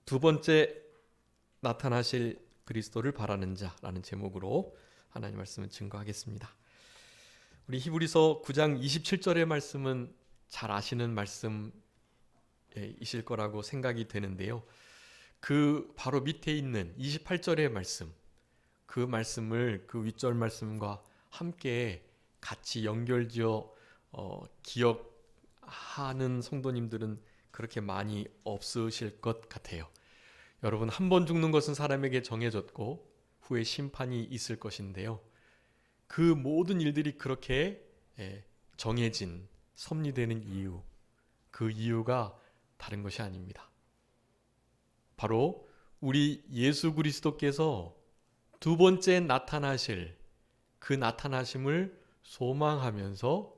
두 번째 나타나실 그리스도를 바라는 자라는 제목으로 하나님 말씀을 증거하겠습니다. 우리 히브리서 9장 27절의 말씀은 잘 아시는 말씀이실 거라고 생각이 되는데요. 그 바로 밑에 있는 28절의 말씀, 그 말씀을 그 윗절 말씀과 함께 같이 연결지어 기억하는 성도님들은 그렇게 많이 없으실 것 같아요. 여러분, 한 번 죽는 것은 사람에게 정해졌고 후에 심판이 있을 것인데요. 그 모든 일들이 그렇게 정해진, 섭리되는 이유, 그 이유가 다른 것이 아닙니다. 바로 우리 예수 그리스도께서 두 번째 나타나실 그 나타나심을 소망하면서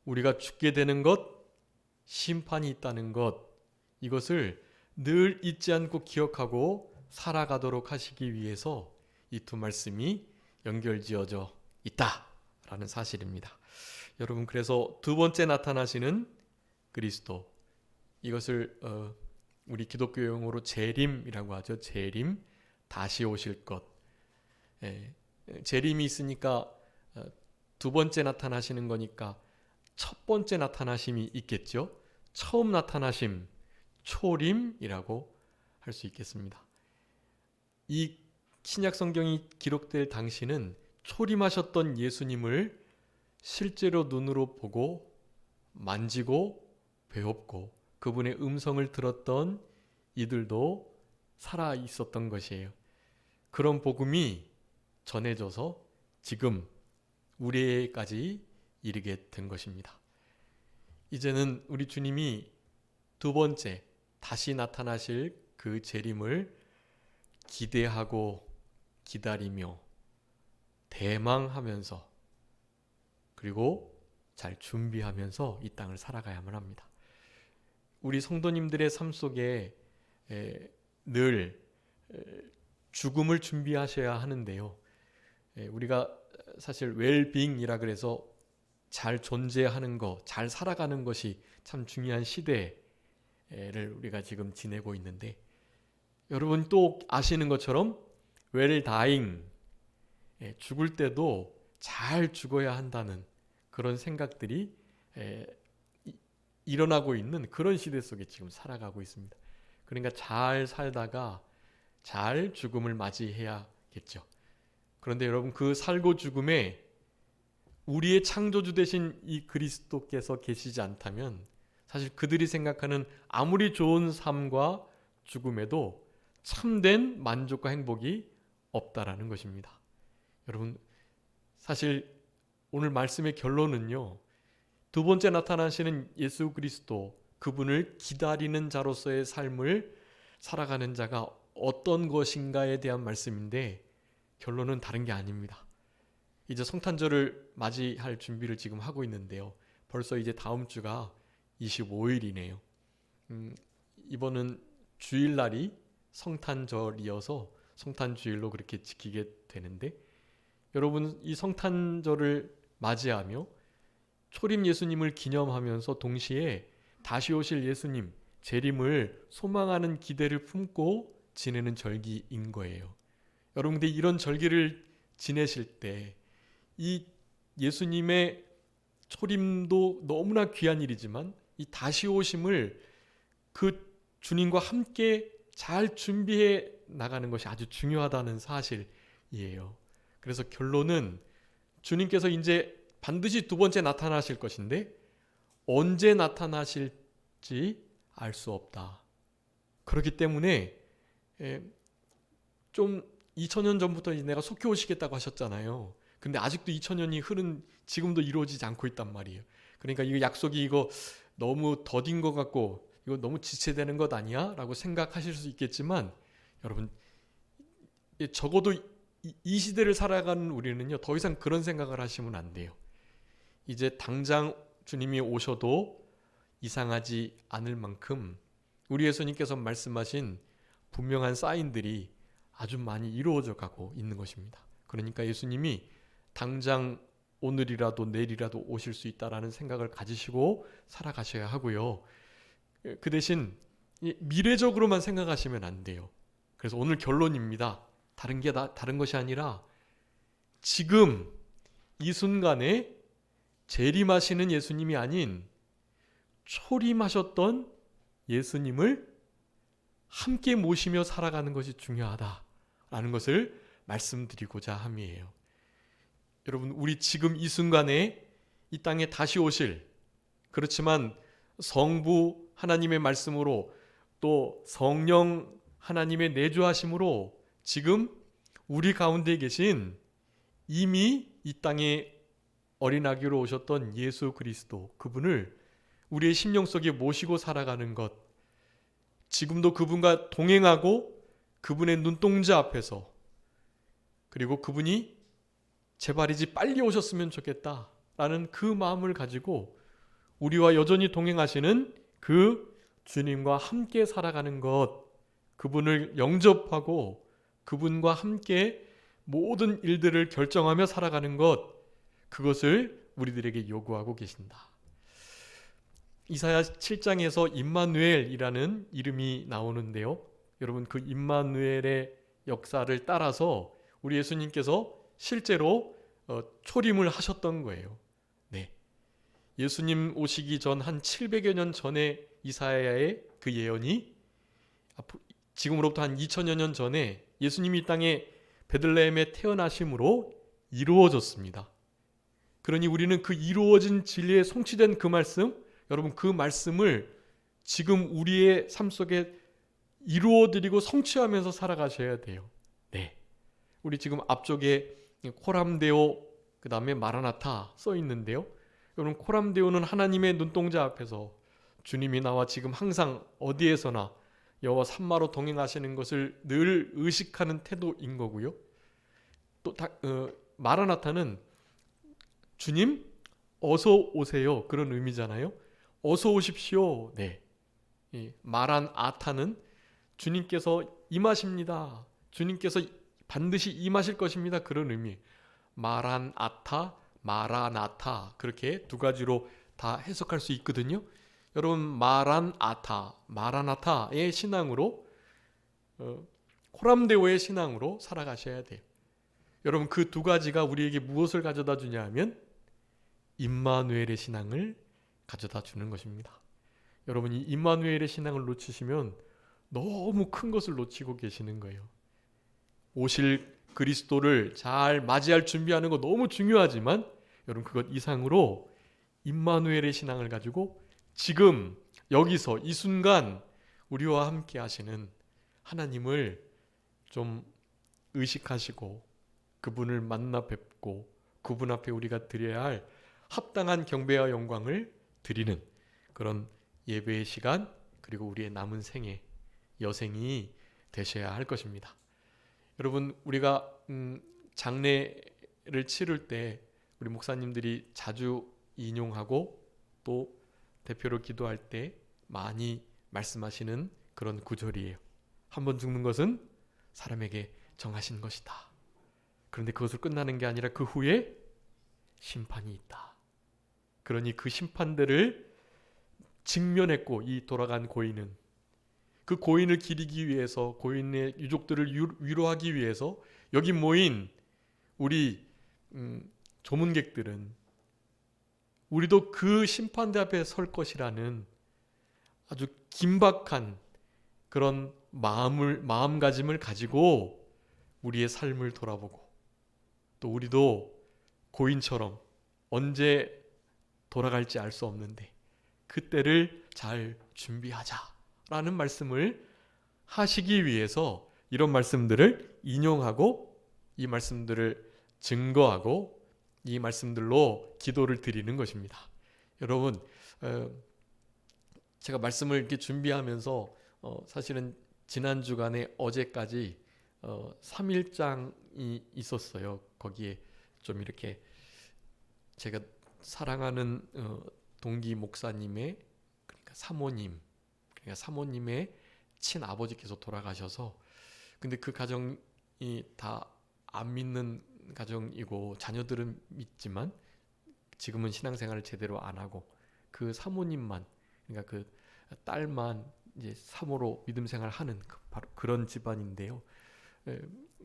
우리가 죽게 되는 것, 심판이 있다는 것, 이것을 늘 잊지 않고 기억하고 살아가도록 하시기 위해서 이 두 말씀이 연결지어져 있다라는 사실입니다. 여러분, 그래서 두 번째 나타나시는 그리스도, 이것을 우리 기독교 용어로 재림이라고 하죠. 재림, 다시 오실 것. 재림이 있으니까 두 번째 나타나시는 거니까 첫 번째 나타나심이 있겠죠. 처음 나타나심, 초림이라고 할 수 있겠습니다. 이 신약 성경이 기록될 당시는 초림하셨던 예수님을 실제로 눈으로 보고 만지고 배웠고 그분의 음성을 들었던 이들도 살아 있었던 것이에요. 그런 복음이 전해져서 지금 우리에게까지 이르게 된 것입니다. 이제는 우리 주님이 두 번째 다시 나타나실 그 재림을 기대하고 기다리며 대망하면서 그리고 잘 준비하면서 이 땅을 살아가야만 합니다. 우리 성도님들의 삶 속에 늘 죽음을 준비하셔야 하는데요. 우리가 사실 웰빙이라 그래서 잘 존재하는 것, 잘 살아가는 것이 참 중요한 시대를 우리가 지금 지내고 있는데 여러분 또 아시는 것처럼 well dying, 죽을 때도 잘 죽어야 한다는 그런 생각들이 일어나고 있는 그런 시대 속에 지금 살아가고 있습니다. 그러니까 잘 살다가 잘 죽음을 맞이해야겠죠. 그런데 여러분 그 살고 죽음에 우리의 창조주 되신 이 그리스도께서 계시지 않다면 사실 그들이 생각하는 아무리 좋은 삶과 죽음에도 참된 만족과 행복이 없다라는 것입니다. 여러분 사실 오늘 말씀의 결론은요. 두 번째 나타나시는 예수 그리스도 그분을 기다리는 자로서의 삶을 살아가는 자가 어떤 것인가에 대한 말씀인데 결론은 다른 게 아닙니다. 이제 성탄절을 맞이할 준비를 지금 하고 있는데요. 벌써 이제 다음 주가 25일이네요. 이번은 주일날이 성탄절이어서 성탄주일로 그렇게 지키게 되는데 여러분 이 성탄절을 맞이하며 초림 예수님을 기념하면서 동시에 다시 오실 예수님 재림을 소망하는 기대를 품고 지내는 절기인 거예요. 여러분 근데 이런 절기를 지내실 때 이 예수님의 초림도 너무나 귀한 일이지만 이 다시 오심을 그 주님과 함께 잘 준비해 나가는 것이 아주 중요하다는 사실이에요. 그래서 결론은 주님께서 이제 반드시 두 번째 나타나실 것인데 언제 나타나실지 알 수 없다. 그렇기 때문에 좀 2000년 전부터 내가 속히 오시겠다고 하셨잖아요. 근데 아직도 2000년이 흐른 지금도 이루어지지 않고 있단 말이에요. 그러니까 이 약속이 이거 너무 더딘 것 같고 이거 너무 지체되는 것 아니야? 라고 생각하실 수 있겠지만 여러분 적어도 이 시대를 살아가는 우리는요 더 이상 그런 생각을 하시면 안 돼요. 이제 당장 주님이 오셔도 이상하지 않을 만큼 우리 예수님께서 말씀하신 분명한 사인들이 아주 많이 이루어져 가고 있는 것입니다. 그러니까 예수님이 당장 오늘이라도 내일이라도 오실 수 있다라는 생각을 가지시고 살아가셔야 하고요. 그 대신 미래적으로만 생각하시면 안 돼요. 그래서 오늘 결론입니다. 다른 것이 아니라 지금 이 순간에 재림하시는 예수님이 아닌 초림하셨던 예수님을 함께 모시며 살아가는 것이 중요하다라는 것을 말씀드리고자 함이에요. 여러분, 우리 지금 이 순간에 이 땅에 다시 오실, 그렇지만 성부 하나님의 말씀으로 또 성령 하나님의 내주하심으로 지금 우리 가운데 계신 이미 이 땅에 어린아기로 오셨던 예수 그리스도, 그분을 우리의 심령 속에 모시고 살아가는 것, 지금도 그분과 동행하고 그분의 눈동자 앞에서, 그리고 그분이 제발이지 빨리 오셨으면 좋겠다라는 그 마음을 가지고 우리와 여전히 동행하시는 그 주님과 함께 살아가는 것, 그분을 영접하고 그분과 함께 모든 일들을 결정하며 살아가는 것, 그것을 우리들에게 요구하고 계신다. 이사야 7장에서 임마누엘이라는 이름이 나오는데요. 여러분, 그 임마누엘의 역사를 따라서 우리 예수님께서 실제로 초림을 하셨던 거예요. 네. 예수님 오시기 전 한 700여 년 전에 이사야의 그 예언이 지금으로부터 한 2000여 년 전에 예수님이 이 땅에 베들레헴에 태어나심으로 이루어졌습니다. 그러니 우리는 그 이루어진 진리에 성취된 그 말씀, 여러분 그 말씀을 지금 우리의 삶 속에 이루어드리고 성취하면서 살아가셔야 돼요. 네. 우리 지금 앞쪽에 코람데오 그 다음에 마라나타 써 있는데요. 여러분 코람데오는 하나님의 눈동자 앞에서 주님이 나와 지금 항상 어디에서나 여호와 삼마로 동행하시는 것을 늘 의식하는 태도인 거고요. 또 마라나타는 주님 어서 오세요 그런 의미잖아요. 어서 오십시오. 네. 마란아타는 주님께서 임하십니다. 주님께서 반드시 임하실 것입니다. 그런 의미. 마란아타, 마라나타 그렇게 두 가지로 다 해석할 수 있거든요. 여러분 마란아타, 마라나타의 신앙으로 코람데오의 신앙으로 살아가셔야 돼요. 여러분 그 두 가지가 우리에게 무엇을 가져다 주냐 하면 임마누엘의 신앙을 가져다 주는 것입니다. 여러분 이 임마누엘의 신앙을 놓치시면 너무 큰 것을 놓치고 계시는 거예요. 오실 그리스도를 잘 맞이할 준비하는 거 너무 중요하지만 여러분 그것 이상으로 임마누엘의 신앙을 가지고 지금 여기서 이 순간 우리와 함께 하시는 하나님을 좀 의식하시고 그분을 만나 뵙고 그분 앞에 우리가 드려야 할 합당한 경배와 영광을 드리는 그런 예배의 시간, 그리고 우리의 남은 생애, 여생이 되셔야 할 것입니다. 여러분 우리가 장례를 치를 때 우리 목사님들이 자주 인용하고 또 대표로 기도할 때 많이 말씀하시는 그런 구절이에요. 한 번 죽는 것은 사람에게 정하신 것이다. 그런데 그것을 끝나는 게 아니라 그 후에 심판이 있다. 그러니 그 심판들을 직면했고 이 돌아간 고인은 그 고인을 기리기 위해서, 고인의 유족들을 위로하기 위해서 여기 모인 우리 조문객들은 우리도 그 심판대 앞에 설 것이라는 아주 긴박한 그런 마음가짐을 가지고 우리의 삶을 돌아보고 또 우리도 고인처럼 언제 돌아갈지 알 수 없는데 그때를 잘 준비하자라는 말씀을 하시기 위해서 이런 말씀들을 인용하고 이 말씀들을 증거하고 이 말씀들로 기도를 드리는 것입니다. 여러분 제가 말씀을 이렇게 준비하면서 사실은 지난 주간에 어제까지 3일장이 있었어요. 거기에 좀 이렇게 제가 사랑하는 동기 목사님의 그러니까 사모님의 친아버지께서 돌아가셔서 근데 그 가정이 다 안 믿는 가정이고 자녀들은 믿지만 지금은 신앙생활을 제대로 안 하고 그 사모님만 그러니까 그 딸만 이제 사모로 믿음 생활하는 바로 그런 집안인데요.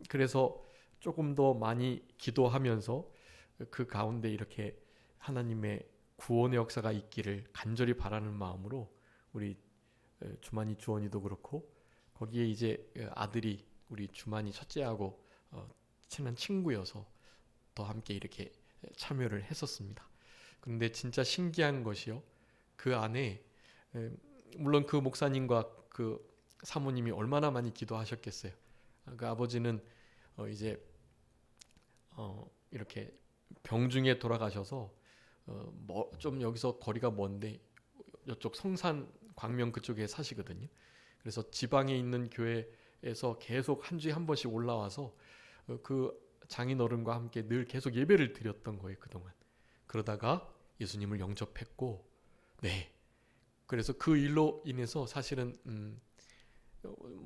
그래서 조금 더 많이 기도하면서 그 가운데 이렇게 하나님의 구원의 역사가 있기를 간절히 바라는 마음으로 우리 주만이 주원이도 그렇고 거기에 이제 아들이 우리 주만이 첫째하고 친한 친구여서 더 함께 이렇게 참여를 했었습니다. 그런데 진짜 신기한 것이요. 그 안에 물론 그 목사님과 그 사모님이 얼마나 많이 기도하셨겠어요. 그 아버지는 이제 이렇게 병중에 돌아가셔서 좀 여기서 거리가 먼데 이쪽 성산 광명 그쪽에 사시거든요. 그래서 지방에 있는 교회에서 계속 한 주에 한 번씩 올라와서 그 장인어른과 함께 늘 계속 예배를 드렸던 거예요, 그동안. 그러다가 예수님을 영접했고, 네. 그래서 그 일로 인해서 사실은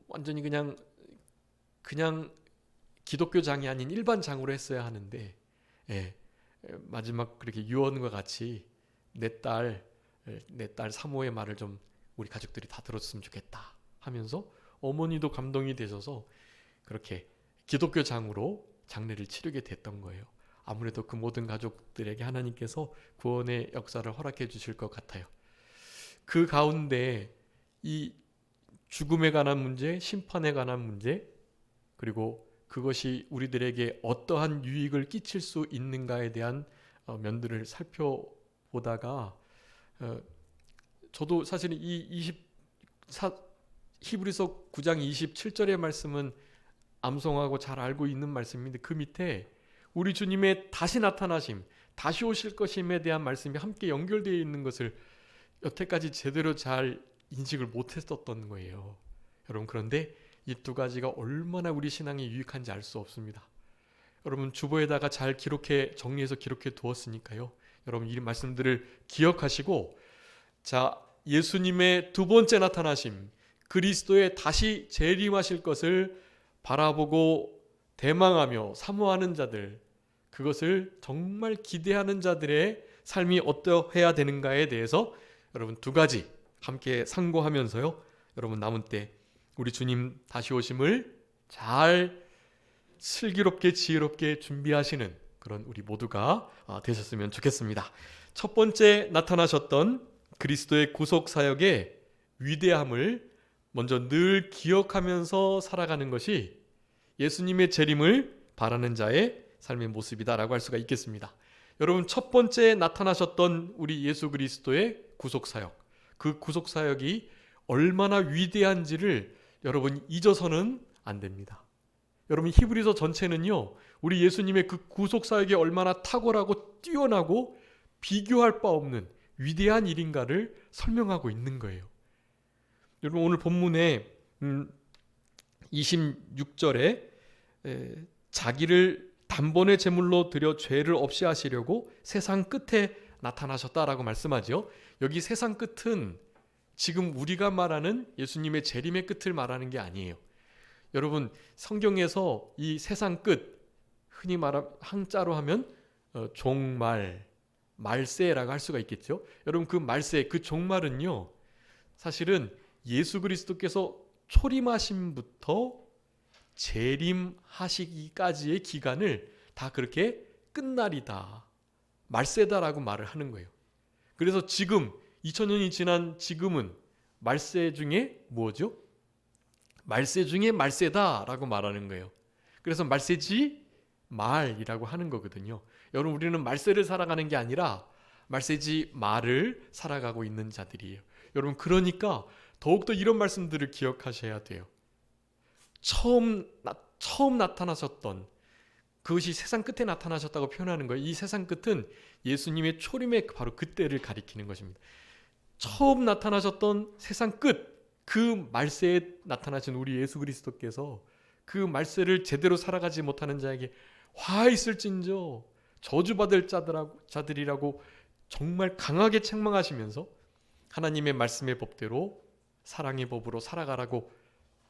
완전히 그냥 기독교장이 아닌 일반 장으로 했어야 하는데, 예, 마지막 그렇게 유언과 같이 내 딸 사모의 말을 좀 우리 가족들이 다 들었으면 좋겠다 하면서 어머니도 감동이 되셔서 그렇게 기독교 장으로 장례를 치르게 됐던 거예요. 아무래도 그 모든 가족들에게 하나님께서 구원의 역사를 허락해 주실 것 같아요. 그 가운데 이 죽음에 관한 문제, 심판에 관한 문제, 그리고 그것이 우리들에게 어떠한 유익을 끼칠 수 있는가에 대한 면들을 살펴보다가 저도 사실은 히브리서 9장 27절의 말씀은 암송하고 잘 알고 있는 말씀인데 그 밑에 우리 주님의 다시 나타나심, 다시 오실 것임에 대한 말씀이 함께 연결되어 있는 것을 여태까지 제대로 잘 인식을 못했었던 거예요. 여러분, 그런데 이 두 가지가 얼마나 우리 신앙에 유익한지 알 수 없습니다. 여러분, 주보에다가 잘 정리해서 기록해 두었으니까요. 여러분, 이 말씀들을 기억하시고, 자, 예수님의 두 번째 나타나심, 그리스도의 다시 재림하실 것을 바라보고 대망하며 사모하는 자들, 그것을 정말 기대하는 자들의 삶이 어떠해야 되는가에 대해서 여러분 두 가지 함께 상고하면서요. 여러분 남은 때 우리 주님 다시 오심을 잘 슬기롭게 지혜롭게 준비하시는 그런 우리 모두가 되셨으면 좋겠습니다. 첫 번째 나타나셨던 그리스도의 구속 사역의 위대함을 먼저 늘 기억하면서 살아가는 것이 예수님의 재림을 바라는 자의 삶의 모습이다라고 할 수가 있겠습니다. 여러분, 첫 번째 나타나셨던 우리 예수 그리스도의 구속 사역, 그 구속 사역이 얼마나 위대한지를 여러분 잊어서는 안 됩니다. 여러분, 히브리서 전체는요, 우리 예수님의 그 구속 사역이 얼마나 탁월하고 뛰어나고 비교할 바 없는 위대한 일인가를 설명하고 있는 거예요. 여러분, 오늘 본문에 26절에 자기를 단번에 제물로 드려 죄를 없이 하시려고 세상 끝에 나타나셨다라고 말씀하죠. 여기 세상 끝은 지금 우리가 말하는 예수님의 재림의 끝을 말하는 게 아니에요. 여러분, 성경에서 이 세상 끝, 흔히 말하는 한자로 하면 종말, 말세라고 할 수가 있겠죠. 여러분, 그 말세, 그 종말은요, 사실은 예수 그리스도께서 초림하심부터 재림하시기까지의 기간을 다 그렇게 끝날이다, 말세다라고 말을 하는 거예요. 그래서 지금 2000년이 지난 지금은 말세 중에 뭐죠? 말세 중에 말세다라고 말하는 거예요. 그래서 말세지 말이라고 하는 거거든요. 여러분, 우리는 말세를 살아가는 게 아니라 말세지 말을 살아가고 있는 자들이에요. 여러분, 그러니까 더욱더 이런 말씀들을 기억하셔야 돼요. 처음 나타나셨던 그것이 세상 끝에 나타나셨다고 표현하는 거예요. 이 세상 끝은 예수님의 초림의 바로 그때를 가리키는 것입니다. 처음 나타나셨던 세상 끝, 그 말세에 나타나신 우리 예수 그리스도께서 그 말세를 제대로 살아가지 못하는 자에게 화 있을진저 저주받을 자들이라고 정말 강하게 책망하시면서 하나님의 말씀의 법대로 사랑의 법으로 살아가라고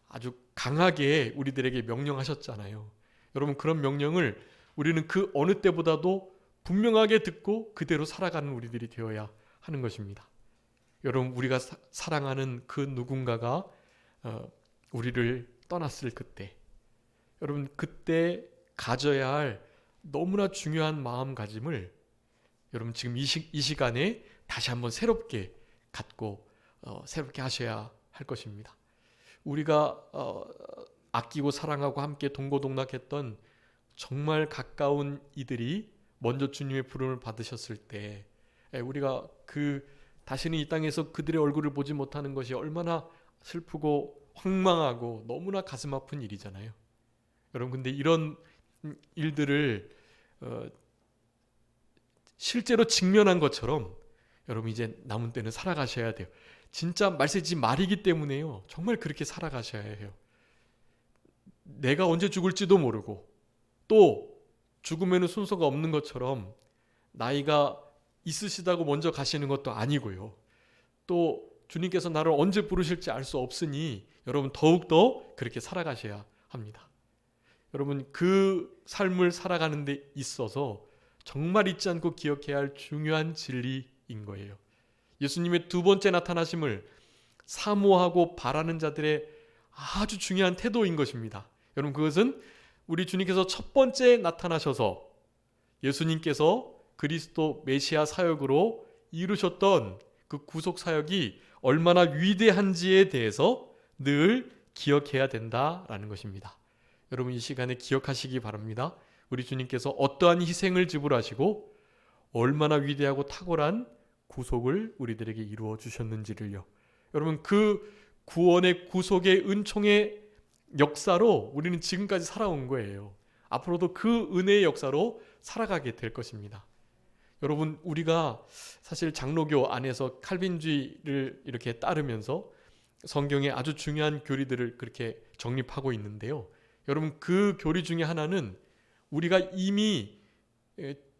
아주 강하게 우리들에게 명령하셨잖아요. 여러분, 그런 명령을 우리는 그 어느 때보다도 분명하게 듣고 그대로 살아가는 우리들이 되어야 하는 것입니다. 여러분, 우리가 사랑하는 그 누군가가 우리를 떠났을 그때, 여러분, 그때 가져야 할 너무나 중요한 마음가짐을 여러분 지금 이 시간에 다시 한번 새롭게 갖고 새롭게 하셔야 할 것입니다. 우리가 아끼고 사랑하고 함께 동고동락했던 정말 가까운 이들이 먼저 주님의 부름을 받으셨을 때 우리가 다시는 이 땅에서 그들의 얼굴을 보지 못하는 것이 얼마나 슬프고 황망하고 너무나 가슴 아픈 일이잖아요. 여러분, 근데 이런 일들을 실제로 직면한 것처럼 여러분 이제 남은 때는 살아가셔야 돼요. 진짜 말세지 말이기 때문에요. 정말 그렇게 살아가셔야 해요. 내가 언제 죽을지도 모르고 또 죽음에는 순서가 없는 것처럼 나이가 있으시다고 먼저 가시는 것도 아니고요. 또 주님께서 나를 언제 부르실지 알 수 없으니 여러분 더욱더 그렇게 살아가셔야 합니다. 여러분, 그 삶을 살아가는 데 있어서 정말 잊지 않고 기억해야 할 중요한 진리인 거예요. 예수님의 두 번째 나타나심을 사모하고 바라는 자들의 아주 중요한 태도인 것입니다. 여러분, 그것은 우리 주님께서 첫 번째 나타나셔서 예수님께서 그리스도 메시아 사역으로 이루셨던 그 구속 사역이 얼마나 위대한지에 대해서 늘 기억해야 된다라는 것입니다. 여러분, 이 시간에 기억하시기 바랍니다. 우리 주님께서 어떠한 희생을 지불하시고 얼마나 위대하고 탁월한 구속을 우리들에게 이루어 주셨는지를요. 여러분, 그 구원의 구속의 은총의 역사로 우리는 지금까지 살아온 거예요. 앞으로도 그 은혜의 역사로 살아가게 될 것입니다. 여러분, 우리가 사실 장로교 안에서 칼빈주의를 이렇게 따르면서 성경의 아주 중요한 교리들을 그렇게 정립하고 있는데요. 여러분, 그 교리 중에 하나는 우리가 이미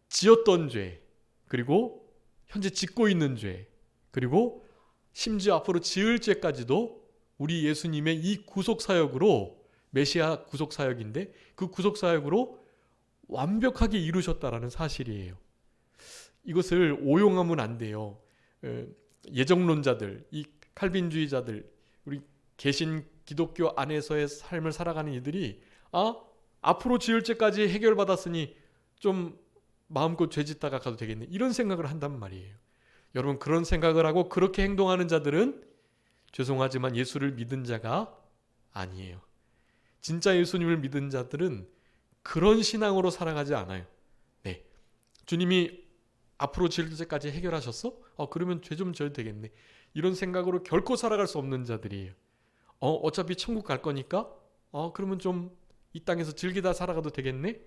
지었던 죄, 그리고 현재 짓고 있는 죄, 그리고 심지어 앞으로 지을 죄까지도 우리 예수님의 이 구속사역으로, 메시아 구속사역인데 그 구속사역으로 완벽하게 이루셨다라는 사실이에요. 이것을 오용하면 안 돼요. 예정론자들, 이 칼빈주의자들, 우리 개신 기독교 안에서의 삶을 살아가는 이들이 앞으로 지을 죄까지 해결받았으니 좀 마음껏 죄 짓다가 가도 되겠네, 이런 생각을 한단 말이에요. 여러분, 그런 생각을 하고 그렇게 행동하는 자들은 죄송하지만 예수를 믿은 자가 아니에요. 진짜 예수님을 믿은 자들은 그런 신앙으로 살아가지 않아요. 네, 주님이 앞으로 지을 죄까지 해결하셨어? 그러면 죄 좀 져도 되겠네, 이런 생각으로 결코 살아갈 수 없는 자들이에요. 어차피 천국 갈 거니까 그러면 좀 이 땅에서 즐기다 살아가도 되겠네,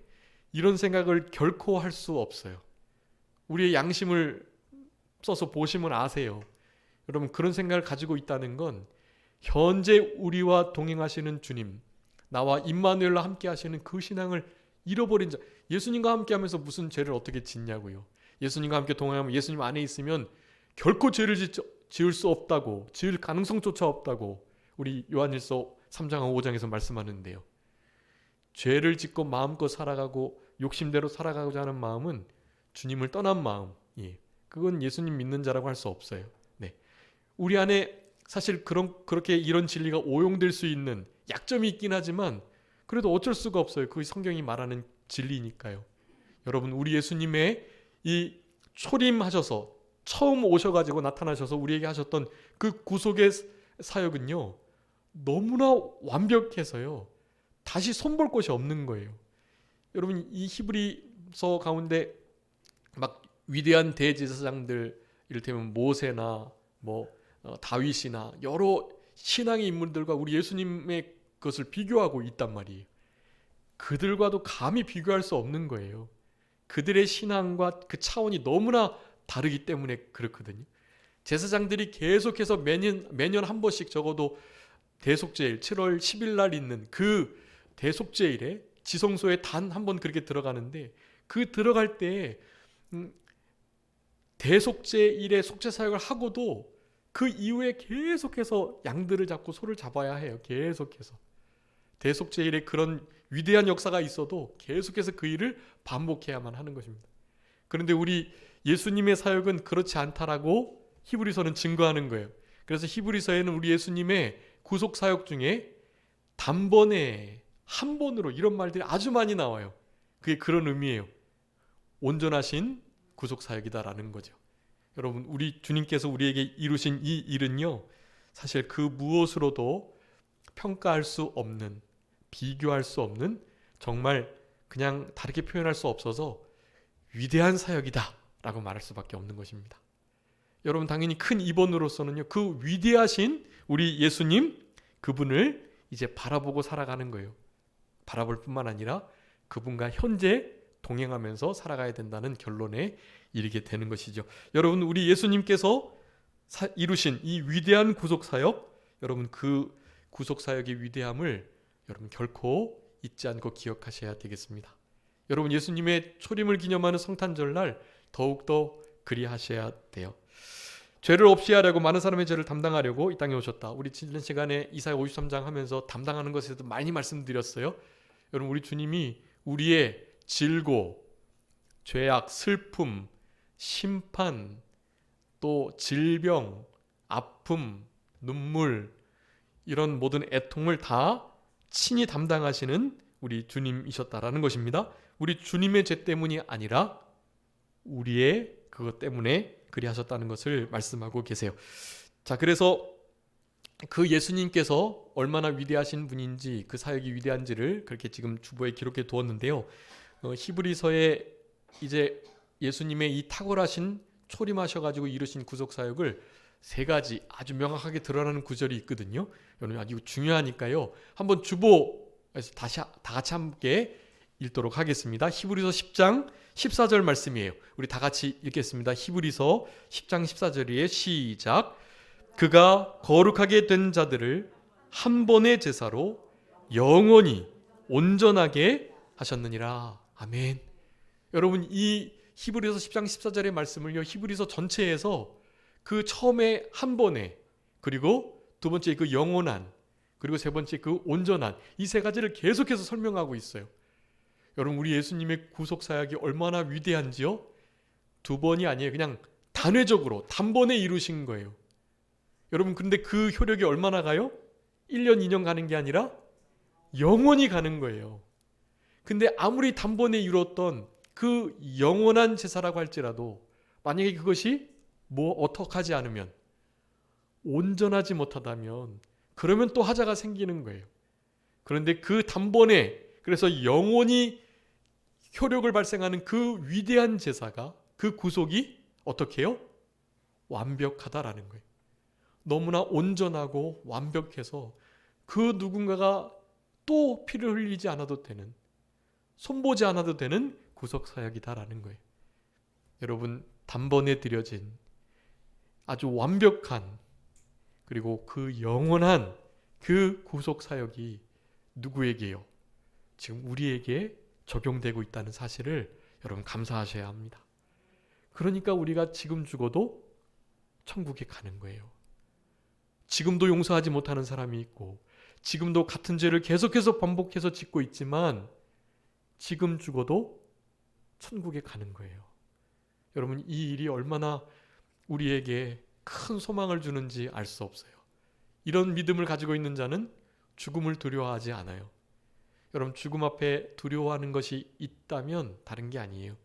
이런 생각을 결코 할 수 없어요. 우리의 양심을 써서 보시면 아세요. 여러분, 그런 생각을 가지고 있다는 건 현재 우리와 동행하시는 주님, 나와 임마누엘과 함께 하시는 그 신앙을 잃어버린 자. 예수님과 함께 하면서 무슨 죄를 어떻게 짓냐고요. 예수님과 함께 동행하면 예수님 안에 있으면 결코 죄를 지을 수 없다고, 지을 가능성조차 없다고 우리 요한일서 3장 5장에서 말씀하는데요. 죄를 짓고 마음껏 살아가고 욕심대로 살아가고자 하는 마음은 주님을 떠난 마음, 그건 예수님 믿는 자라고 할 수 없어요. 네, 우리 안에 사실 그렇게 이런 진리가 오용될 수 있는 약점이 있긴 하지만 그래도 어쩔 수가 없어요. 그 성경이 말하는 진리니까요. 여러분, 우리 예수님의 이 초림하셔서 처음 오셔가지고 나타나셔서 우리에게 하셨던 그 구속의 사역은요, 너무나 완벽해서요, 다시 손볼 곳이 없는 거예요. 여러분, 이 히브리서 가운데 막 위대한 대제사장들, 이를테면 모세나 다윗이나 여러 신앙의 인물들과 우리 예수님의 것을 비교하고 있단 말이에요. 그들과도 감히 비교할 수 없는 거예요. 그들의 신앙과 그 차원이 너무나 다르기 때문에 그렇거든요. 제사장들이 계속해서 매년 한 번씩 적어도 대속제일 7월 10일 날 있는 그 대속제일에 지성소에 단 한 번 그렇게 들어가는데, 그 들어갈 때 대속제일에 속죄사역을 하고도 그 이후에 계속해서 양들을 잡고 소를 잡아야 해요. 계속해서 대속제일에 그런 위대한 역사가 있어도 계속해서 그 일을 반복해야만 하는 것입니다. 그런데 우리 예수님의 사역은 그렇지 않다라고 히브리서는 증거하는 거예요. 그래서 히브리서에는 우리 예수님의 구속 사역 중에 단번에 한 번으로 이런 말들이 아주 많이 나와요. 그게 그런 의미예요. 온전하신 구속 사역이다라는 거죠. 여러분, 우리 주님께서 우리에게 이루신 이 일은요, 사실 그 무엇으로도 평가할 수 없는, 비교할 수 없는, 정말 그냥 다르게 표현할 수 없어서 위대한 사역이다 라고 말할 수밖에 없는 것입니다. 여러분, 당연히 큰 이번으로서는요, 그 위대하신 우리 예수님, 그분을 이제 바라보고 살아가는 거예요. 바라볼 뿐만 아니라 그분과 현재 동행하면서 살아가야 된다는 결론에 이르게 되는 것이죠. 여러분, 우리 예수님께서 이루신 이 위대한 구속사역, 여러분 그 구속사역의 위대함을 여러분 결코 잊지 않고 기억하셔야 되겠습니다. 여러분, 예수님의 초림을 기념하는 성탄절날 더욱더 그리하셔야 돼요. 죄를 없이 하려고, 많은 사람의 죄를 담당하려고 이 땅에 오셨다. 우리 지난 시간에 이사야 53장 하면서 담당하는 것에 대해서 많이 말씀드렸어요. 여러분, 우리 주님이 우리의 질고, 죄악, 슬픔, 심판, 또 질병, 아픔, 눈물, 이런 모든 애통을 다 친히 담당하시는 우리 주님이셨다라는 것입니다. 우리 주님의 죄 때문이 아니라 우리의 그것 때문에 그리하셨다는 것을 말씀하고 계세요. 자, 그래서 그 예수님께서 얼마나 위대하신 분인지, 그 사역이 위대한지를 그렇게 지금 주보에 기록해 두었는데요. 히브리서에 이제 예수님의 이 탁월하신 초림하셔가지고 이루신 구속사역을 세 가지 아주 명확하게 드러나는 구절이 있거든요. 여러분, 아주 중요하니까요. 한번 주보에서 다시 다 같이 함께 읽도록 하겠습니다. 히브리서 10장 14절 말씀이에요. 우리 다 같이 읽겠습니다. 히브리서 10장 14절이에요. 시작. 그가 거룩하게 된 자들을 한 번의 제사로 영원히 온전하게 하셨느니라. 아멘. 여러분, 이 히브리서 10장 14절의 말씀을요, 히브리서 전체에서 그 처음에 한 번에, 그리고 두 번째 그 영원한, 그리고 세 번째 그 온전한, 이 세 가지를 계속해서 설명하고 있어요. 여러분, 우리 예수님의 구속사역이 얼마나 위대한지요? 두 번이 아니에요. 그냥 단회적으로 단번에 이루신 거예요. 여러분, 근데 그 효력이 얼마나 가요? 1년, 2년 가는 게 아니라 영원히 가는 거예요. 근데 아무리 단번에 이뤘던 그 영원한 제사라고 할지라도 만약에 그것이 어떡하지 않으면, 온전하지 못하다면, 그러면 또 하자가 생기는 거예요. 그런데 그 단번에, 그래서 영원히 효력을 발생하는 그 위대한 제사가, 그 구속이 어떻게 해요? 완벽하다라는 거예요. 너무나 온전하고 완벽해서 그 누군가가 또 피를 흘리지 않아도 되는, 손보지 않아도 되는 구속사역이다라는 거예요. 여러분, 단번에 드려진 아주 완벽한, 그리고 그 영원한 그 구속사역이 누구에게요? 지금 우리에게 적용되고 있다는 사실을 여러분 감사하셔야 합니다. 그러니까 우리가 지금 죽어도 천국에 가는 거예요. 지금도 용서하지 못하는 사람이 있고, 지금도 같은 죄를 계속해서 반복해서 짓고 있지만 지금 죽어도 천국에 가는 거예요. 여러분, 이 일이 얼마나 우리에게 큰 소망을 주는지 알 수 없어요. 이런 믿음을 가지고 있는 자는 죽음을 두려워하지 않아요. 여러분, 죽음 앞에 두려워하는 것이 있다면 다른 게 아니에요.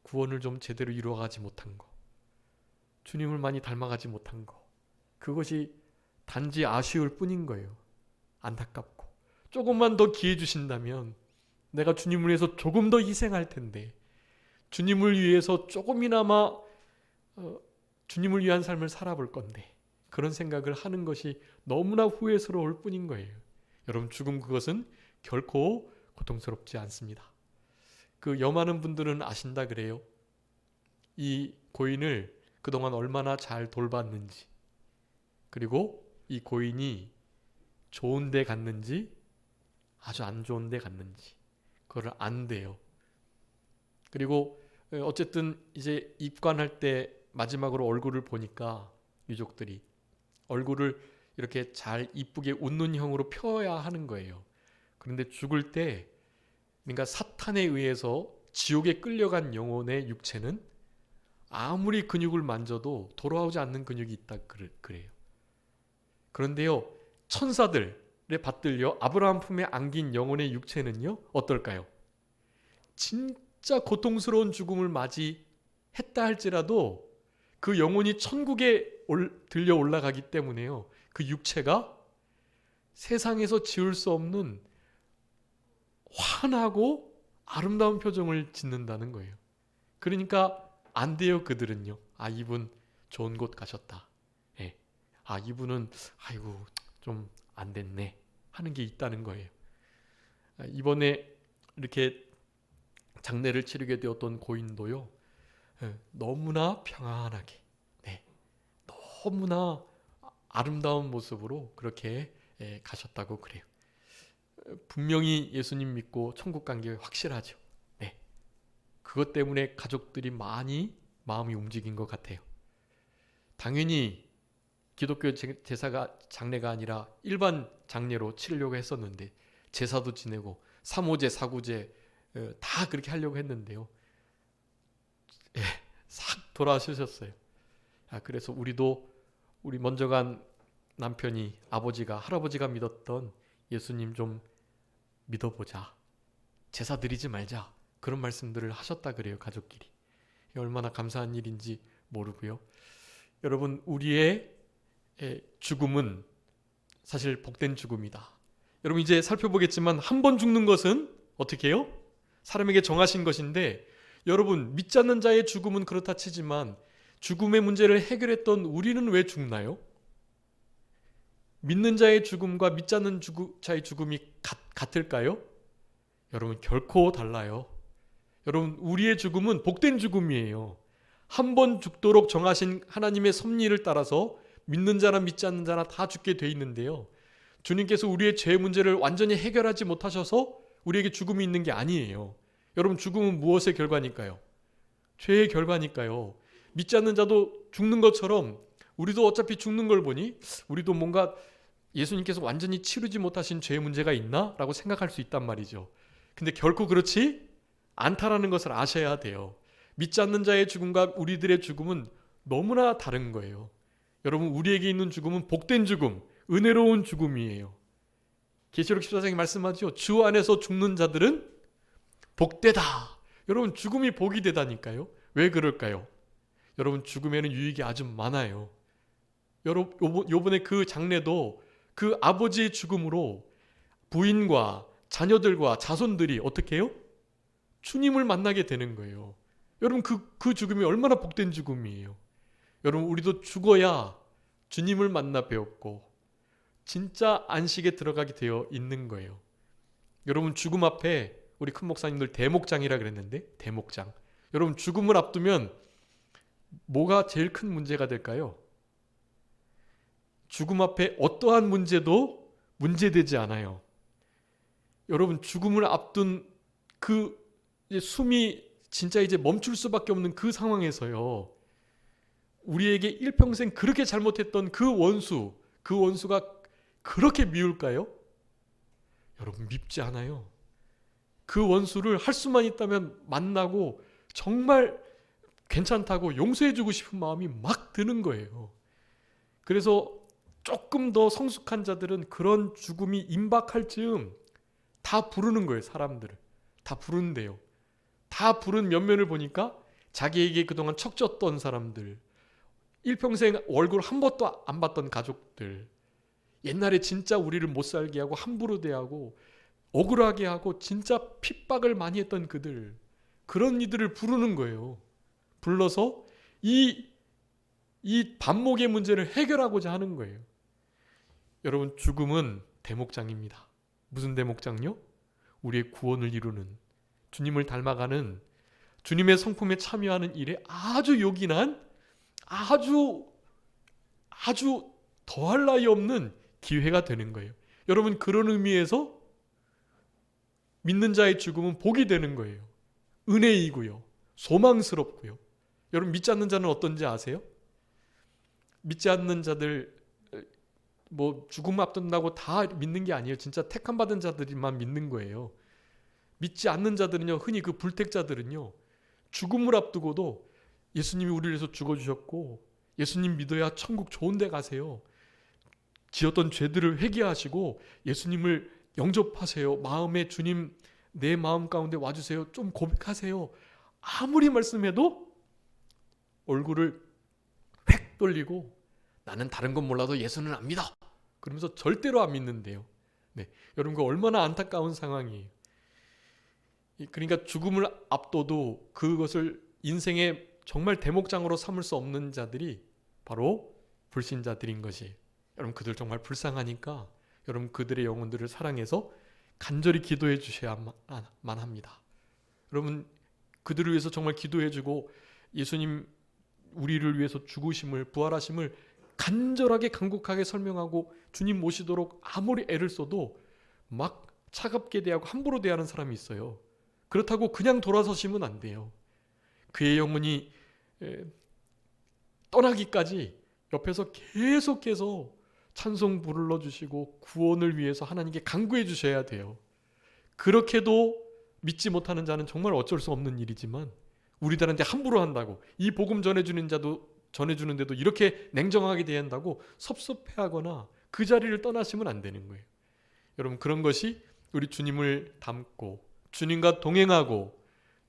구원을 좀 제대로 이루어가지 못한 거, 주님을 많이 닮아가지 못한 거, 그것이 단지 아쉬울 뿐인 거예요. 안타깝고, 조금만 더 기회 주신다면 내가 주님을 위해서 조금 더 희생할 텐데, 주님을 위해서 조금이나마 주님을 위한 삶을 살아볼 건데, 그런 생각을 하는 것이 너무나 후회스러울 뿐인 거예요. 여러분, 죽음, 그것은 결코 고통스럽지 않습니다. 그 염하는 분들은 아신다 그래요. 이 고인을 그동안 얼마나 잘 돌봤는지, 그리고 이 고인이 좋은 데 갔는지 아주 안 좋은 데 갔는지 그걸 안대요. 그리고 어쨌든 이제 입관할 때 마지막으로 얼굴을 보니까 유족들이 얼굴을 이렇게 잘 이쁘게 웃는 형으로 펴야 하는 거예요. 그런데 죽을 때, 그러니까 사탄에 의해서 지옥에 끌려간 영혼의 육체는 아무리 근육을 만져도 돌아오지 않는 근육이 있다 그래요. 그런데요, 천사들에 받들려 아브라함 품에 안긴 영혼의 육체는요, 어떨까요? 진짜 고통스러운 죽음을 맞이했다 할지라도 그 영혼이 천국에 들려 올라가기 때문에요, 그 육체가 세상에서 지을 수 없는 환하고 아름다운 표정을 짓는다는 거예요. 그러니까 안 돼요, 그들은요. 아, 이분 좋은 곳 가셨다. 예. 아, 이분은 아이고 좀 안 됐네 하는 게 있다는 거예요. 이번에 이렇게 장례를 치르게 되었던 고인도요, 너무나 평안하게, 너무나 아름다운 모습으로 그렇게 가셨다고 그래요. 분명히 예수님 믿고 천국 간 게 확실하죠. 네. 그것 때문에 가족들이 많이 마음이 움직인 것 같아요. 당연히 기독교 제사가 장례가 아니라 일반 장례로 치르려고 했었는데, 제사도 지내고 3호제, 4구제 다 그렇게 하려고 했는데요, 싹 돌아서셨어요. 그래서 우리 먼저 간 남편이 할아버지가 믿었던 예수님 좀 믿어보자, 제사 드리지 말자, 그런 말씀들을 하셨다 그래요, 가족끼리. 얼마나 감사한 일인지 모르고요. 여러분, 우리의 죽음은 사실 복된 죽음이다. 여러분, 이제 살펴보겠지만 한 번 죽는 것은 어떻게 해요? 사람에게 정하신 것인데, 여러분, 믿지 않는 자의 죽음은 그렇다 치지만 죽음의 문제를 해결했던 우리는 왜 죽나요? 믿는 자의 죽음과 믿지 않는 자의 죽음이 같을까요? 여러분, 결코 달라요. 여러분, 우리의 죽음은 복된 죽음이에요. 한 번 죽도록 정하신 하나님의 섭리를 따라서 믿는 자나 믿지 않는 자나 다 죽게 돼 있는데요, 주님께서 우리의 죄 문제를 완전히 해결하지 못하셔서 우리에게 죽음이 있는 게 아니에요. 여러분, 죽음은 무엇의 결과니까요? 죄의 결과니까요. 믿지 않는 자도 죽는 것처럼 우리도 어차피 죽는 걸 보니 우리도 뭔가 예수님께서 완전히 치르지 못하신 죄의 문제가 있나? 라고 생각할 수 있단 말이죠. 근데 결코 그렇지 않다라는 것을 아셔야 돼요. 믿지 않는 자의 죽음과 우리들의 죽음은 너무나 다른 거예요. 여러분, 우리에게 있는 죽음은 복된 죽음, 은혜로운 죽음이에요. 계시록 14장에 말씀하죠. 주 안에서 죽는 자들은 복되다. 여러분, 죽음이 복이 되다니까요. 왜 그럴까요? 여러분, 죽음에는 유익이 아주 많아요. 여러분, 요번에 그 장례도 그 아버지의 죽음으로 부인과 자녀들과 자손들이 어떻게 해요? 주님을 만나게 되는 거예요. 여러분, 그 죽음이 얼마나 복된 죽음이에요. 여러분, 우리도 죽어야 주님을 만나 배웠고 진짜 안식에 들어가게 되어 있는 거예요. 여러분, 죽음 앞에 우리 큰 목사님들 대목장이라 그랬는데, 대목장. 여러분, 죽음을 앞두면 뭐가 제일 큰 문제가 될까요? 죽음 앞에 어떠한 문제도 문제되지 않아요. 여러분, 죽음을 앞둔 그 숨이 진짜 이제 멈출 수밖에 없는 그 상황에서요, 우리에게 일평생 그렇게 잘못했던 그 원수가 그렇게 미울까요? 여러분, 밉지 않아요. 그 원수를 할 수만 있다면 만나고 정말 괜찮다고 용서해주고 싶은 마음이 막 드는 거예요. 그래서 조금 더 성숙한 자들은 그런 죽음이 임박할 즈음 다 부르는 거예요. 사람들을 다 부른대요. 다 부른 면면을 보니까 자기에게 그동안 척졌던 사람들, 일평생 얼굴 한 번도 안 봤던 가족들, 옛날에 진짜 우리를 못 살게 하고 함부로 대하고 억울하게 하고 진짜 핍박을 많이 했던 그들, 그런 이들을 부르는 거예요. 불러서 이 반목의 문제를 해결하고자 하는 거예요. 여러분, 죽음은 대목장입니다. 무슨 대목장요? 우리의 구원을 이루는, 주님을 닮아가는, 주님의 성품에 참여하는 일에 아주 요긴한, 아주 더할 나위 없는 기회가 되는 거예요. 여러분, 그런 의미에서 믿는 자의 죽음은 복이 되는 거예요. 은혜이고요, 소망스럽고요. 여러분, 믿지 않는 자는 어떤지 아세요? 믿지 않는 자들 죽음 앞둔다고 다 믿는 게 아니에요. 진짜 택함 받은 자들만 믿는 거예요. 믿지 않는 자들은요, 흔히 그 불택자들은요, 죽음을 앞두고도 예수님이 우리를 위해서 죽어주셨고 예수님 믿어야 천국 좋은 데 가세요. 지었던 죄들을 회개하시고 예수님을 영접하세요. 마음에 주님 내 마음 가운데 와주세요. 좀 고백하세요. 아무리 말씀해도 얼굴을 획 돌리고 나는 다른 건 몰라도 예수는 안 믿어. 그러면서 절대로 안 믿는데요. 네, 여러분 그 얼마나 안타까운 상황이에요. 그러니까 죽음을 앞둬도 그것을 인생의 정말 대목장으로 삼을 수 없는 자들이 바로 불신자들인 것이. 여러분 그들 정말 불쌍하니까 여러분 그들의 영혼들을 사랑해서 간절히 기도해 주셔야만 합니다. 여러분 그들을 위해서 정말 기도해주고 예수님 우리를 위해서 죽으심을 부활하심을 간절하게 간곡하게 설명하고 주님 모시도록 아무리 애를 써도 막 차갑게 대하고 함부로 대하는 사람이 있어요. 그렇다고 그냥 돌아서시면 안 돼요. 그의 영혼이 떠나기까지 옆에서 계속해서 찬송 불러주시고 구원을 위해서 하나님께 간구해 주셔야 돼요. 그렇게도 믿지 못하는 자는 정말 어쩔 수 없는 일이지만 우리들한테 함부로 한다고 이 복음 전해주는데도 이렇게 냉정하게 대한다고 섭섭해하거나 그 자리를 떠나시면 안 되는 거예요. 여러분 그런 것이 우리 주님을 닮고 주님과 동행하고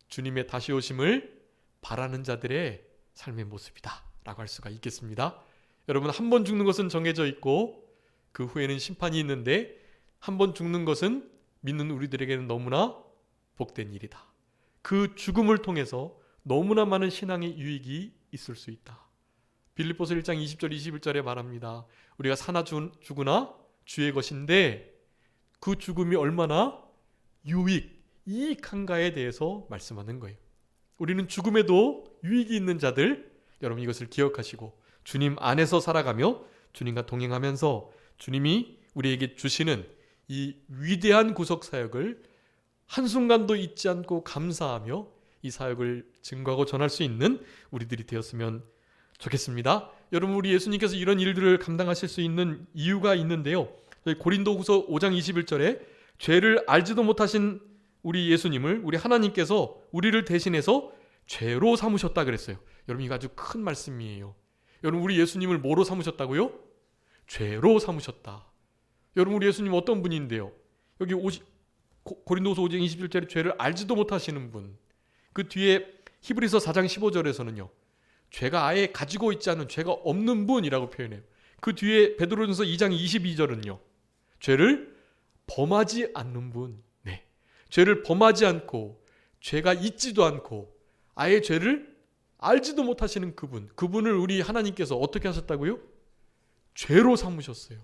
주님의 다시 오심을 바라는 자들의 삶의 모습이다 라고 할 수가 있겠습니다. 여러분 한 번 죽는 것은 정해져 있고 그 후에는 심판이 있는데 한 번 죽는 것은 믿는 우리들에게는 너무나 복된 일이다. 그 죽음을 통해서 너무나 많은 신앙의 유익이 있을 수 있다. 빌립보서 1장 20절 21절에 말합니다. 우리가 사나 죽으나 주의 것인데 그 죽음이 얼마나 이익한가에 대해서 말씀하는 거예요. 우리는 죽음에도 유익이 있는 자들, 여러분 이것을 기억하시고 주님 안에서 살아가며 주님과 동행하면서 주님이 우리에게 주시는 이 위대한 구속 사역을 한순간도 잊지 않고 감사하며 이 사역을 증거하고 전할 수 있는 우리들이 되었으면 좋겠습니다. 여러분 우리 예수님께서 이런 일들을 감당하실 수 있는 이유가 있는데요. 고린도후서 5장 21절에 죄를 알지도 못하신 우리 예수님을 우리 하나님께서 우리를 대신해서 죄로 삼으셨다 그랬어요. 여러분 이거 아주 큰 말씀이에요. 여러분 우리 예수님을 뭐로 삼으셨다고요? 죄로 삼으셨다. 여러분 우리 예수님 어떤 분인데요? 여기 고린도서 5장 21절에 죄를 알지도 못하시는 분. 그 뒤에 히브리서 4장 15절에서는요. 죄가 아예 가지고 있지 않은 죄가 없는 분이라고 표현해요. 그 뒤에 베드로전서 2장 22절은요. 죄를 범하지 않는 분. 네. 죄를 범하지 않고 죄가 있지도 않고 아예 죄를 알지도 못하시는 그분. 그분을 우리 하나님께서 어떻게 하셨다고요? 죄로 삼으셨어요.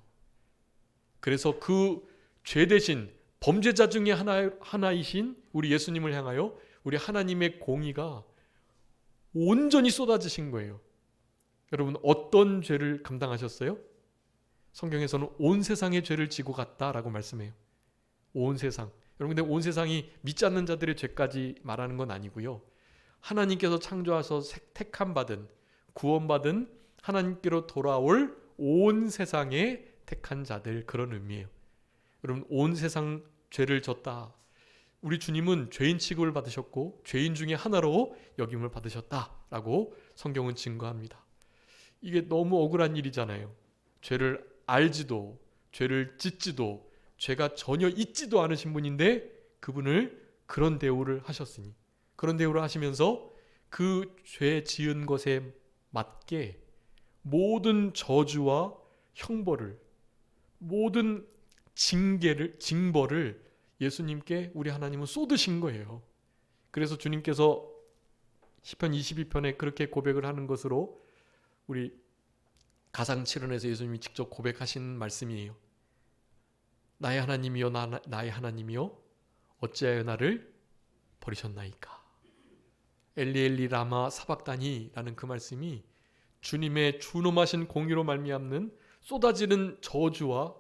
그래서 그 죄 대신 범죄자 중에 하나이신 우리 예수님을 향하여 우리 하나님의 공의가 온전히 쏟아지신 거예요. 여러분 어떤 죄를 감당하셨어요? 성경에서는 온 세상의 죄를 지고 갔다라고 말씀해요. 온 세상. 여러분 근데 온 세상이 믿지 않는 자들의 죄까지 말하는 건 아니고요. 하나님께서 창조하셔서 택함 받은 구원받은 하나님께로 돌아올 온 세상의 택한 자들 그런 의미예요. 여러분 온 세상 죄를 졌다. 우리 주님은 죄인 취급을 받으셨고 죄인 중에 하나로 여김을 받으셨다라고 성경은 증거합니다. 이게 너무 억울한 일이잖아요. 죄를 알지도 죄를 짓지도 죄가 전혀 있지도 않으신 분인데 그분을 그런 대우를 하셨으니 그런 대우를 하시면서 그 죄 지은 것에 맞게 모든 저주와 형벌을 모든 징벌을 예수님께 우리 하나님은 쏟으신 거예요. 그래서 주님께서 시편 22편에 그렇게 고백을 하는 것으로 우리 가상 7원에서 예수님이 직접 고백하신 말씀이에요. 나의 하나님이여 나의 하나님이여 어찌하여 나를 버리셨나이까. 엘리엘리 라마 사박다니라는 그 말씀이 주님의 준엄하신 공의로 말미암는 쏟아지는 저주와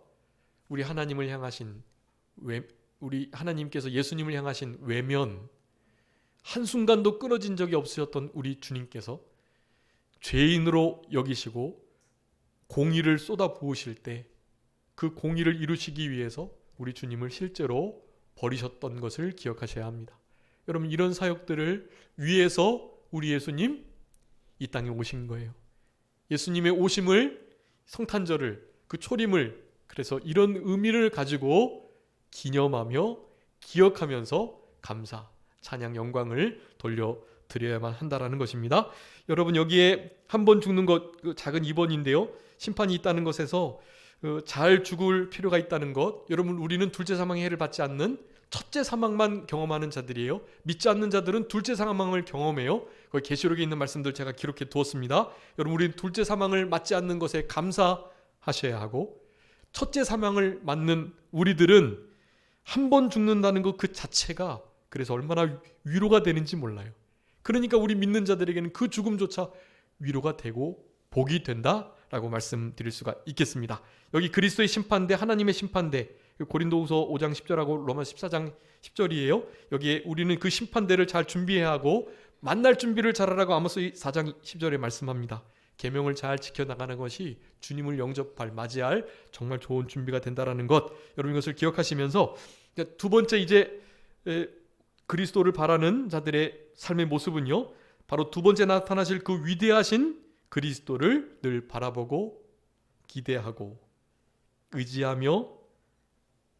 우리 하나님을 향하신 우리 하나님께서 예수님을 향하신 외면 한순간도 끊어진 적이 없으셨던 우리 주님께서 죄인으로 여기시고 공의를 쏟아부으실 때 그 공의를 이루시기 위해서 우리 주님을 실제로 버리셨던 것을 기억하셔야 합니다. 여러분 이런 사역들을 위해서 우리 예수님 이 땅에 오신 거예요. 예수님의 오심을, 성탄절을, 그 초림을, 그래서 이런 의미를 가지고 기념하며 기억하면서 감사, 찬양, 영광을 돌려드려야만 한다라는 것입니다. 여러분, 여기에 한 번 죽는 것, 그 작은 2번인데요. 심판이 있다는 것에서 잘 죽을 필요가 있다는 것. 여러분, 우리는 둘째 사망의 해를 받지 않는 첫째 사망만 경험하는 자들이에요. 믿지 않는 자들은 둘째 사망을 경험해요. 거기 계시록에 있는 말씀들 제가 기록해 두었습니다. 여러분, 우리는 둘째 사망을 맞지 않는 것에 감사하셔야 하고, 첫째 사망을 맞는 우리들은 한 번 죽는다는 것 그 자체가 그래서 얼마나 위로가 되는지 몰라요. 그러니까 우리 믿는 자들에게는 그 죽음조차 위로가 되고 복이 된다라고 말씀드릴 수가 있겠습니다. 여기 그리스도의 심판대, 하나님의 심판대, 고린도후서 5장 10절하고 로마 14장 10절이에요. 여기에 우리는 그 심판대를 잘 준비해야 하고 만날 준비를 잘하라고 아모스 4장 10절에 말씀합니다. 계명을 잘 지켜나가는 것이 주님을 영접할, 맞이할 정말 좋은 준비가 된다라는 것, 여러분 이것을 기억하시면서 두 번째, 이제 그리스도를 바라는 자들의 삶의 모습은요, 바로 두 번째 나타나실 그 위대하신 그리스도를 늘 바라보고 기대하고 의지하며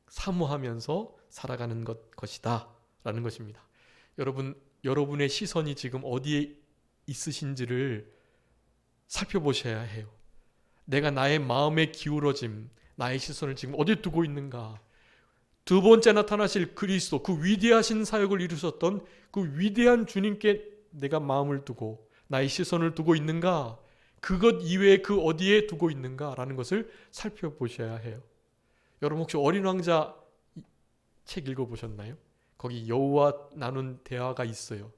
사모하면서 살아가는 것이다 라는 것입니다. 여러분의 시선이 지금 어디에 있으신지를 살펴보셔야 해요. 내가 나의 마음의 기울어짐, 나의 시선을 지금 어디에 두고 있는가. 두 번째 나타나실 그리스도, 그 위대하신 사역을 이루셨던 그 위대한 주님께 내가 마음을 두고 나의 시선을 두고 있는가, 그것 이외에 그 어디에 두고 있는가라는 것을 살펴보셔야 해요. 여러분 혹시 어린 왕자 책 읽어보셨나요? 거기 여우와 나눈 대화가 있어요.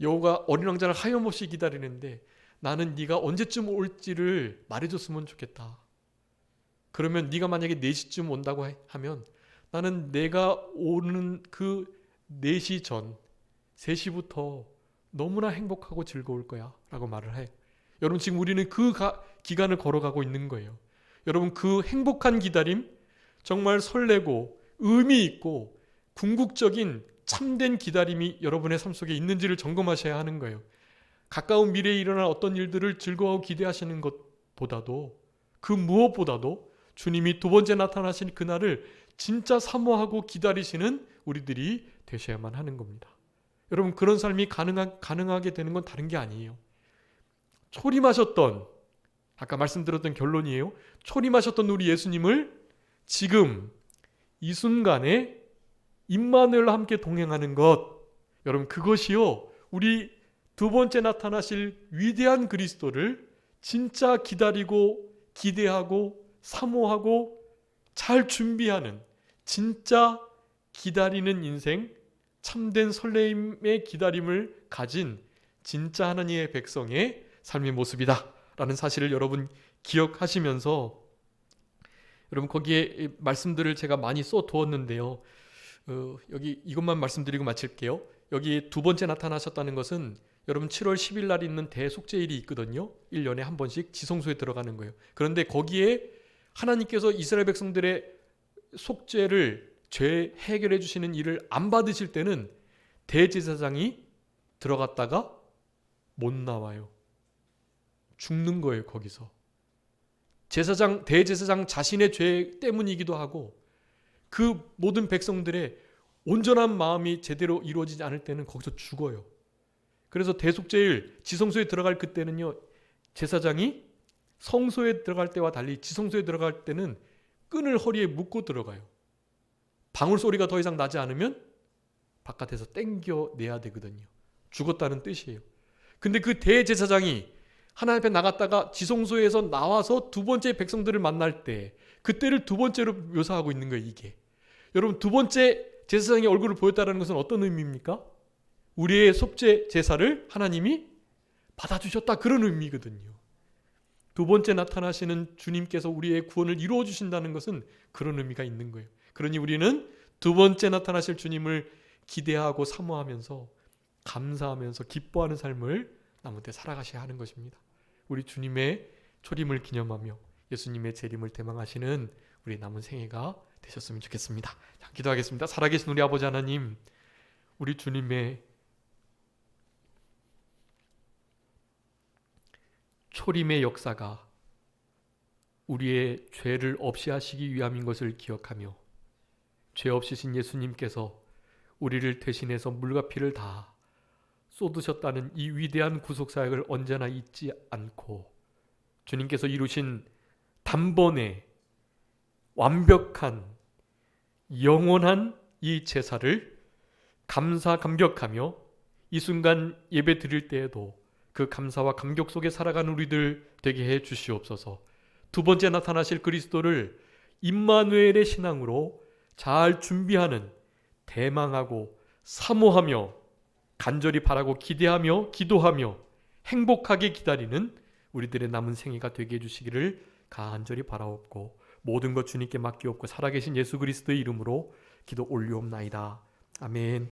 여우가 어린 왕자를 하염없이 기다리는데, 나는 네가 언제쯤 올지를 말해줬으면 좋겠다. 그러면 네가 만약에 4시쯤 온다고 하면 나는 내가 오는 그 4시 전 3시부터 너무나 행복하고 즐거울 거야 라고 말을 해. 여러분, 지금 우리는 그 기간을 걸어가고 있는 거예요. 여러분, 그 행복한 기다림, 정말 설레고 의미 있고 궁극적인 참된 기다림이 여러분의 삶 속에 있는지를 점검하셔야 하는 거예요. 가까운 미래에 일어날 어떤 일들을 즐거워하고 기대하시는 것보다도, 그 무엇보다도 주님이 두 번째 나타나신 그날을 진짜 사모하고 기다리시는 우리들이 되셔야만 하는 겁니다. 여러분, 그런 삶이 가능하게 되는 건 다른 게 아니에요. 초림하셨던, 아까 말씀드렸던 결론이에요. 초림하셨던 우리 예수님을 지금 이 순간에 임마누엘과 함께 동행하는 것, 여러분 그것이요, 우리 두 번째 나타나실 위대한 그리스도를 진짜 기다리고 기대하고 사모하고 잘 준비하는, 진짜 기다리는 인생, 참된 설레임의 기다림을 가진 진짜 하나님의 백성의 삶의 모습이다 라는 사실을 여러분 기억하시면서, 여러분 거기에 말씀들을 제가 많이 써두었는데요, 여기 이것만 말씀드리고 마칠게요. 여기 두 번째 나타나셨다는 것은 여러분 7월 10일 날 있는 대속죄일이 있거든요. 1년에 한 번씩 지성소에 들어가는 거예요. 그런데 거기에 하나님께서 이스라엘 백성들의 속죄를, 죄 해결해 주시는 일을 안 받으실 때는 대제사장이 들어갔다가 못 나와요. 죽는 거예요. 거기서 대제사장 자신의 죄 때문이기도 하고, 그 모든 백성들의 온전한 마음이 제대로 이루어지지 않을 때는 거기서 죽어요. 그래서 대속죄일 지성소에 들어갈 그때는요, 제사장이 성소에 들어갈 때와 달리 지성소에 들어갈 때는 끈을 허리에 묶고 들어가요. 방울 소리가 더 이상 나지 않으면 바깥에서 땡겨내야 되거든요. 죽었다는 뜻이에요. 근데 그 대제사장이 하나님 앞에 나갔다가 지성소에서 나와서 두 번째 백성들을 만날 때, 그때를 두 번째로 묘사하고 있는 거예요. 이게 여러분, 두 번째 제사장의 얼굴을 보였다는 것은 어떤 의미입니까? 우리의 속죄 제사를 하나님이 받아주셨다, 그런 의미거든요. 두 번째 나타나시는 주님께서 우리의 구원을 이루어 주신다는 것은 그런 의미가 있는 거예요. 그러니 우리는 두 번째 나타나실 주님을 기대하고 사모하면서 감사하면서 기뻐하는 삶을 남은 때 살아가셔야 하는 것입니다. 우리 주님의 초림을 기념하며 예수님의 재림을 대망하시는 우리 남은 생애가 되셨으면 좋겠습니다. 자, 기도하겠습니다. 살아계신 우리 아버지 하나님, 우리 주님의 초림의 역사가 우리의 죄를 없이 하시기 위함인 것을 기억하며 죄 없으신 예수님께서 우리를 대신해서 물과 피를 다 쏟으셨다는 이 위대한 구속사역을 언제나 잊지 않고 주님께서 이루신 단번에 완벽한 영원한 이 제사를 감사 감격하며 이 순간 예배 드릴 때에도 그 감사와 감격 속에 살아가는 우리들 되게 해 주시옵소서. 두 번째 나타나실 그리스도를 임마누엘의 신앙으로 잘 준비하는, 대망하고 사모하며 간절히 바라고 기대하며 기도하며 행복하게 기다리는 우리들의 남은 생애가 되게 해주시기를 간절히 바라옵고 모든 것 주님께 맡기옵고 살아계신 예수 그리스도의 이름으로 기도 올리옵나이다. 아멘.